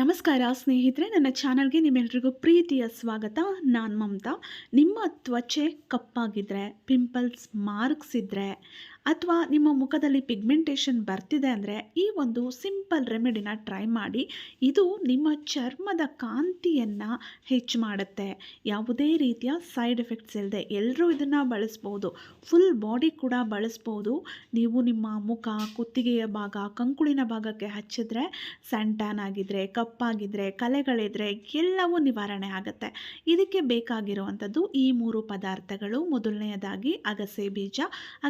ನಮಸ್ಕಾರ ಸ್ನೇಹಿತರೆ, ನನ್ನ ಚಾನಲ್ಗೆ ನಿಮ್ಮೆಲ್ರಿಗೂ ಪ್ರೀತಿಯ ಸ್ವಾಗತ. ನಾನು ಮಮತಾ. ನಿಮ್ಮ ತ್ವಚೆ ಕಪ್ಪಾಗಿದ್ದರೆ, ಪಿಂಪಲ್ಸ್ ಮಾರ್ಕ್ಸ್ ಇದ್ದರೆ, ಅಥವಾ ನಿಮ್ಮ ಮುಖದಲ್ಲಿ ಪಿಗ್ಮೆಂಟೇಷನ್ ಬರ್ತಿದೆ ಅಂದರೆ ಈ ಒಂದು ಸಿಂಪಲ್ ರೆಮಿಡಿನ ಟ್ರೈ ಮಾಡಿ. ಇದು ನಿಮ್ಮ ಚರ್ಮದ ಕಾಂತಿಯನ್ನು ಹೆಚ್ಚು ಮಾಡುತ್ತೆ. ಯಾವುದೇ ರೀತಿಯ ಸೈಡ್ ಎಫೆಕ್ಟ್ಸ್ ಇಲ್ಲದೆ ಎಲ್ಲರೂ ಇದನ್ನು ಬಳಸ್ಬೋದು. ಫುಲ್ ಬಾಡಿ ಕೂಡ ಬಳಸ್ಬೋದು. ನೀವು ನಿಮ್ಮ ಮುಖ, ಕುತ್ತಿಗೆಯ ಭಾಗ, ಕಂಕುಳಿನ ಭಾಗಕ್ಕೆ ಹಚ್ಚಿದ್ರೆ ಸನ್ ಟ್ಯಾನ್ ಆಗಿದ್ರೆ, ಕಪ್ಪಾಗಿದ್ದರೆ, ಕಲೆಗಳಿದ್ರೆ ಎಲ್ಲವೂ ನಿವಾರಣೆ ಆಗುತ್ತೆ. ಇದಕ್ಕೆ ಬೇಕಾಗಿರುವಂಥದ್ದು ಈ 3 ಪದಾರ್ಥಗಳು. ಮೊದಲನೆಯದಾಗಿ ಅಗಸೆ ಬೀಜ.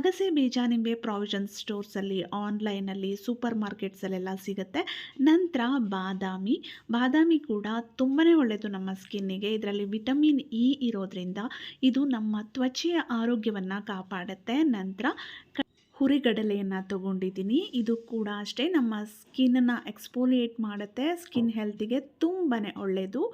ಅಗಸೆ ಬೀಜ ನಿಮಗೆ ಪ್ರಾವಿಷನ್ ಸ್ಟೋರ್ಸಲ್ಲಿ, ಆನ್ಲೈನಲ್ಲಿ, ಸೂಪರ್ ಮಾರ್ಕೆಟ್ಸಲ್ಲೆಲ್ಲ ಸಿಗುತ್ತೆ. ನಂತರ ಬಾದಾಮಿ ಕೂಡ ತುಂಬಾ ಒಳ್ಳೆಯದು ನಮ್ಮ ಸ್ಕಿನ್ನಿಗೆ. ಇದರಲ್ಲಿ ವಿಟಮಿನ್ ಇ ಇರೋದ್ರಿಂದ ಇದು ನಮ್ಮ ತ್ವಚೆಯ ಆರೋಗ್ಯವನ್ನು ಕಾಪಾಡುತ್ತೆ. ನಂತರ ಹುರಿಗಡಲೆಯನ್ನು ತೊಗೊಂಡಿದ್ದೀನಿ. ಇದು ಕೂಡ ಅಷ್ಟೇ ನಮ್ಮ ಸ್ಕಿನ್ನನ್ನು ಎಕ್ಸ್ಫೋಲಿಯೇಟ್ ಮಾಡುತ್ತೆ. ಸ್ಕಿನ್ ಹೆಲ್ತಿಗೆ ತುಂಬಾ ಒಳ್ಳೆಯದು.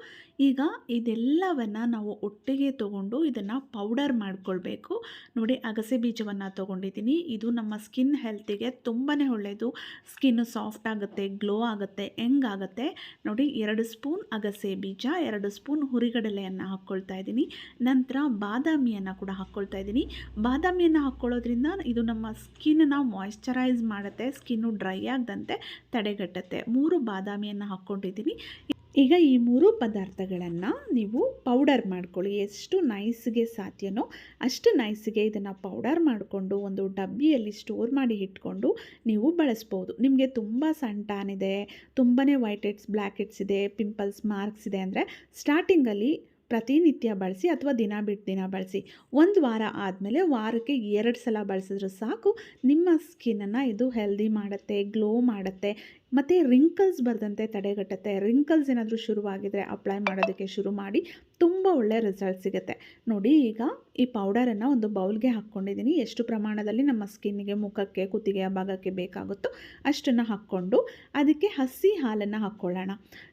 ಈಗ ಇದೆಲ್ಲವನ್ನು ನಾವು ಒಟ್ಟಿಗೆ ತೊಗೊಂಡು ಇದನ್ನು ಪೌಡರ್ ಮಾಡ್ಕೊಳ್ಬೇಕು. ನೋಡಿ, ಅಗಸೆ ಬೀಜವನ್ನು ತೊಗೊಂಡಿದ್ದೀನಿ. ಇದು ನಮ್ಮ ಸ್ಕಿನ್ ಹೆಲ್ತಿಗೆ ತುಂಬಾ ಒಳ್ಳೆಯದು. ಸ್ಕಿನ್ನು ಸಾಫ್ಟ್ ಆಗುತ್ತೆ, ಗ್ಲೋ ಆಗುತ್ತೆ, ಆಗುತ್ತೆ. ನೋಡಿ, 2 ಸ್ಪೂನ್ ಅಗಸೆ ಬೀಜ, 2 ಸ್ಪೂನ್ ಹುರಿಗಡಲೆಯನ್ನು ಹಾಕ್ಕೊಳ್ತಾ ಇದ್ದೀನಿ. ನಂತರ ಬಾದಾಮಿಯನ್ನು ಕೂಡ ಹಾಕ್ಕೊಳ್ತಾ ಇದ್ದೀನಿ. ಬಾದಾಮಿಯನ್ನು ಹಾಕ್ಕೊಳ್ಳೋದ್ರಿಂದ ಇದು ನಮ್ಮ ಸ್ಕಿನ್ನನ್ನು ಮಾಯ್ಶ್ಚರೈಸ್ ಮಾಡುತ್ತೆ, ಸ್ಕಿನ್ನು ಡ್ರೈ ಆಗದಂತೆ ತಡೆಗಟ್ಟುತ್ತೆ. 3 ಬಾದಾಮಿಯನ್ನು ಹಾಕ್ಕೊಂಡಿದ್ದೀನಿ. ಈಗ ಈ 3 ಪದಾರ್ಥಗಳನ್ನು ನೀವು ಪೌಡರ್ ಮಾಡ್ಕೊಳ್ಳಿ. ಎಷ್ಟು ನೈಸ್ಗೆ ಸಾಧ್ಯನೋ ಅಷ್ಟು ನೈಸ್ಗೆ ಇದನ್ನು ಪೌಡರ್ ಮಾಡಿಕೊಂಡು ಒಂದು ಡಬ್ಬಿಯಲ್ಲಿ ಸ್ಟೋರ್ ಮಾಡಿ ಇಟ್ಕೊಂಡು ನೀವು ಬಳಸ್ಬೋದು. ನಿಮಗೆ ತುಂಬ ಸನ್ ಟ್ಯಾನ್ ಇದೆ, ತುಂಬಾ ವೈಟ್ ಹೆಡ್ಸ್, ಬ್ಲ್ಯಾಕ್ ಹೆಡ್ಸ್ ಇದೆ, ಪಿಂಪಲ್ಸ್ ಮಾರ್ಕ್ಸ್ ಇದೆ ಅಂದರೆ ಸ್ಟಾರ್ಟಿಂಗಲ್ಲಿ ಪ್ರತಿನಿತ್ಯ ಬಳಸಿ ಅಥವಾ ದಿನ ಬಿಟ್ಟು ದಿನ ಬಳಸಿ. 1 ವಾರ ಆದಮೇಲೆ ವಾರಕ್ಕೆ 2 ಸಲ ಬಳಸಿದ್ರೆ ಸಾಕು. ನಿಮ್ಮ ಸ್ಕಿನ್ನನ್ನು ಇದು ಹೆಲ್ದಿ ಮಾಡುತ್ತೆ, ಗ್ಲೋ ಮಾಡುತ್ತೆ, ಮತ್ತು ರಿಂಕಲ್ಸ್ ಬರದಂತೆ ತಡೆಗಟ್ಟುತ್ತೆ. ರಿಂಕಲ್ಸ್ ಏನಾದರೂ ಶುರುವಾಗಿದ್ದರೆ ಅಪ್ಲೈ ಮಾಡೋದಕ್ಕೆ ಶುರು ಮಾಡಿ, ತುಂಬ ಒಳ್ಳೆಯ ರಿಸಲ್ಟ್ ಸಿಗುತ್ತೆ. ನೋಡಿ, ಈಗ ಈ ಪೌಡರನ್ನು ಒಂದು ಬೌಲ್ಗೆ ಹಾಕ್ಕೊಂಡಿದ್ದೀನಿ. ಎಷ್ಟು ಪ್ರಮಾಣದಲ್ಲಿ ನಮ್ಮ ಸ್ಕಿನ್ನಿಗೆ, ಮುಖಕ್ಕೆ, ಕುತ್ತಿಗೆಯ ಭಾಗಕ್ಕೆ ಬೇಕಾಗುತ್ತೋ ಅಷ್ಟನ್ನು ಹಾಕ್ಕೊಂಡು ಅದಕ್ಕೆ ಹಸಿ ಹಾಲನ್ನು ಹಾಕ್ಕೊಳ್ಳೋಣ.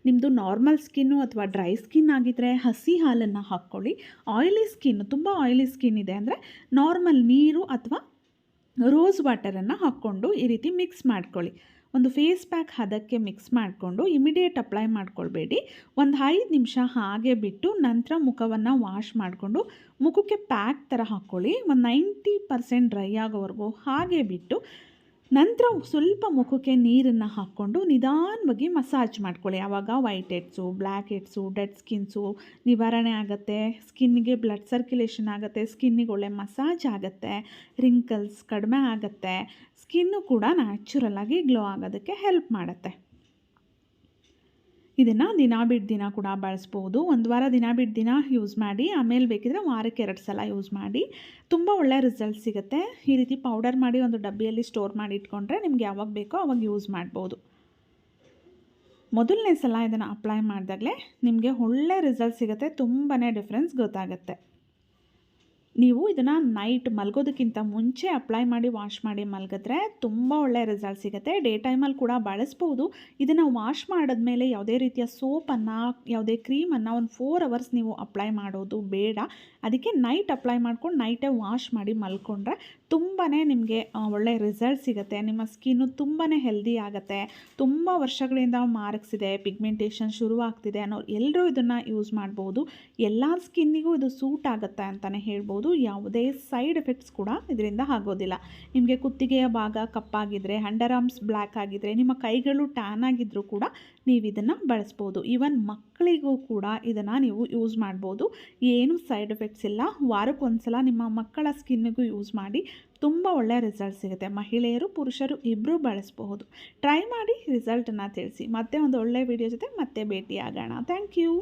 ನಿಮ್ಮದು ನಾರ್ಮಲ್ ಸ್ಕಿನ್ನು ಅಥವಾ ಡ್ರೈ ಸ್ಕಿನ್ ಆಗಿದ್ದರೆ ಹಸಿ ಹಾಲನ್ನು ಹಾಕ್ಕೊಳ್ಳಿ. ಆಯಿಲಿ ಸ್ಕಿನ್, ತುಂಬ ಆಯಿಲಿ ಸ್ಕಿನ್ ಇದೆ ಅಂದರೆ ನಾರ್ಮಲ್ ನೀರು ಅಥವಾ ರೋಸ್ ವಾಟರನ್ನು ಹಾಕ್ಕೊಂಡು ಈ ರೀತಿ ಮಿಕ್ಸ್ ಮಾಡ್ಕೊಳ್ಳಿ. ಒಂದು ಫೇಸ್ ಪ್ಯಾಕ್ ಹದಕ್ಕೆ ಮಿಕ್ಸ್ ಮಾಡಿಕೊಂಡು ಇಮಿಡಿಯೇಟ್ ಅಪ್ಲೈ ಮಾಡ್ಕೊಳ್ಬೇಡಿ. ಒಂದು 5 ನಿಮಿಷ ಹಾಗೆ ಬಿಟ್ಟು ನಂತರ ಮುಖವನ್ನು ವಾಶ್ ಮಾಡಿಕೊಂಡು ಮುಖಕ್ಕೆ ಪ್ಯಾಕ್ ಥರ ಹಾಕ್ಕೊಳ್ಳಿ. ಒಂದು 90% ಡ್ರೈ ಆಗೋವರೆಗೂ ಹಾಗೆ ಬಿಟ್ಟು ನಂತರ ಸ್ವಲ್ಪ ಮುಖಕ್ಕೆ ನೀರನ್ನು ಹಾಕ್ಕೊಂಡು ನಿಧಾನವಾಗಿ ಮಸಾಜ್ ಮಾಡ್ಕೊಳ್ಳಿ. ಆವಾಗ white heads, black heads, dead skins ನಿವಾರಣೆ ಆಗುತ್ತೆ. ಸ್ಕಿನ್ನಿಗೆ ಬ್ಲಡ್ ಸರ್ಕ್ಯುಲೇಷನ್ ಆಗುತ್ತೆ, ಸ್ಕಿನ್ನಿಗೆ ಒಳ್ಳೆ ಮಸಾಜ್ ಆಗುತ್ತೆ, ರಿಂಕಲ್ಸ್ ಕಡಿಮೆ ಆಗುತ್ತೆ, ಸ್ಕಿನ್ನು ಕೂಡ ನ್ಯಾಚುರಲಾಗಿ ಗ್ಲೋ ಆಗೋದಕ್ಕೆ ಹೆಲ್ಪ್ ಮಾಡುತ್ತೆ. ಇದನ್ನು ದಿನ ಬಿಟ್ಟು ದಿನ ಕೂಡ ಬಳಸ್ಬೋದು. 1 ವಾರ ದಿನ ಬಿಟ್ಟು ದಿನ ಯೂಸ್ ಮಾಡಿ, ಆಮೇಲೆ ಬೇಕಿದ್ರೆ ವಾರಕ್ಕೆ 2 ಸಲ ಯೂಸ್ ಮಾಡಿ. ತುಂಬ ಒಳ್ಳೆಯ ರಿಸಲ್ಟ್ ಸಿಗುತ್ತೆ. ಈ ರೀತಿ ಪೌಡರ್ ಮಾಡಿ ಒಂದು ಡಬ್ಬಿಯಲ್ಲಿ ಸ್ಟೋರ್ ಮಾಡಿ ಇಟ್ಕೊಂಡ್ರೆ ನಿಮ್ಗೆ ಯಾವಾಗ ಬೇಕೋ ಆವಾಗ ಯೂಸ್ ಮಾಡ್ಬೋದು. ಮೊದಲನೇ ಸಲ ಇದನ್ನು ಅಪ್ಲೈ ಮಾಡಿದಾಗಲೇ ನಿಮಗೆ ಒಳ್ಳೆ ರಿಸಲ್ಟ್ ಸಿಗುತ್ತೆ, ತುಂಬಾ ಡಿಫ್ರೆನ್ಸ್ ಗೊತ್ತಾಗುತ್ತೆ. ನೀವು ಇದನ್ನು ನೈಟ್ ಮಲಗೋದಕ್ಕಿಂತ ಮುಂಚೆ ಅಪ್ಲೈ ಮಾಡಿ ವಾಶ್ ಮಾಡಿ ಮಲಗಿದ್ರೆ ತುಂಬ ಒಳ್ಳೆಯ ರಿಸಲ್ಟ್ ಸಿಗುತ್ತೆ. ಡೇ ಟೈಮಲ್ಲಿ ಕೂಡ ಬಳಸ್ಬೋದು. ಇದನ್ನು ವಾಶ್ ಮಾಡಿದ್ಮೇಲೆ ಯಾವುದೇ ರೀತಿಯ ಸೋಪನ್ನು, ಯಾವುದೇ ಕ್ರೀಮನ್ನು ಒಂದು 4 ಅವರ್ಸ್ ನೀವು ಅಪ್ಲೈ ಮಾಡೋದು ಬೇಡ. ಅದಕ್ಕೆ ನೈಟ್ ಅಪ್ಲೈ ಮಾಡ್ಕೊಂಡು ನೈಟೇ ವಾಶ್ ಮಾಡಿ ಮಲ್ಕೊಂಡ್ರೆ ತುಂಬಾ ನಿಮಗೆ ಒಳ್ಳೆಯ ರಿಸಲ್ಟ್ ಸಿಗುತ್ತೆ. ನಿಮ್ಮ ಸ್ಕಿನ್ನು ತುಂಬಾ ಹೆಲ್ದಿ ಆಗುತ್ತೆ. ತುಂಬ ವರ್ಷಗಳಿಂದ ಮಾರ್ಕ್ಸ್ ಇದೆ, ಪಿಗ್ಮೆಂಟೇಷನ್ ಶುರುವಾಗ್ತಿದೆ ಅನ್ನೋರು ಎಲ್ಲರೂ ಇದನ್ನು ಯೂಸ್ ಮಾಡ್ಬೋದು. ಎಲ್ಲ ಸ್ಕಿನ್ನಿಗೂ ಇದು ಸೂಟ್ ಆಗುತ್ತೆ ಅಂತಲೇ ಹೇಳ್ಬೋದು. ಯಾವುದೇ ಸೈಡ್ ಎಫೆಕ್ಟ್ಸ್ ಕೂಡ ಇದರಿಂದ ಆಗೋದಿಲ್ಲ. ನಿಮಗೆ ಕುತ್ತಿಗೆಯ ಭಾಗ ಕಪ್ಪಾಗಿದ್ದರೆ, ಅಂಡರ್ ಆರ್ಮ್ಸ್ ಬ್ಲ್ಯಾಕ್ ಆಗಿದ್ದರೆ, ನಿಮ್ಮ ಕೈಗಳು ಟ್ಯಾನ್ ಆಗಿದ್ದರೂ ಕೂಡ ನೀವು ಇದನ್ನು ಬಳಸ್ಬೋದು. ಈವನ್ ಮಕ್ಕಳಿಗೂ ಕೂಡ ಇದನ್ನು ನೀವು ಯೂಸ್ ಮಾಡ್ಬೋದು. ಏನು ಸೈಡ್ ಎಫೆಕ್ಟ್ಸ್ ಇಲ್ಲ. ವಾರಕ್ಕೊಂದು ಸಲ ನಿಮ್ಮ ಮಕ್ಕಳ ಸ್ಕಿನ್ನಿಗೂ ಯೂಸ್ ಮಾಡಿ, ತುಂಬ ಒಳ್ಳೆಯ ರಿಸಲ್ಟ್ ಸಿಗುತ್ತೆ. ಮಹಿಳೆಯರು, ಪುರುಷರು ಇಬ್ಬರೂ ಬಳಸಬಹುದು. ಟ್ರೈ ಮಾಡಿ ರಿಸಲ್ಟನ್ನು ತಿಳಿಸಿ. ಮತ್ತೆ ಒಂದು ಒಳ್ಳೆಯ ವಿಡಿಯೋ ಜೊತೆ ಮತ್ತೆ ಭೇಟಿಯಾಗೋಣ. Thank you.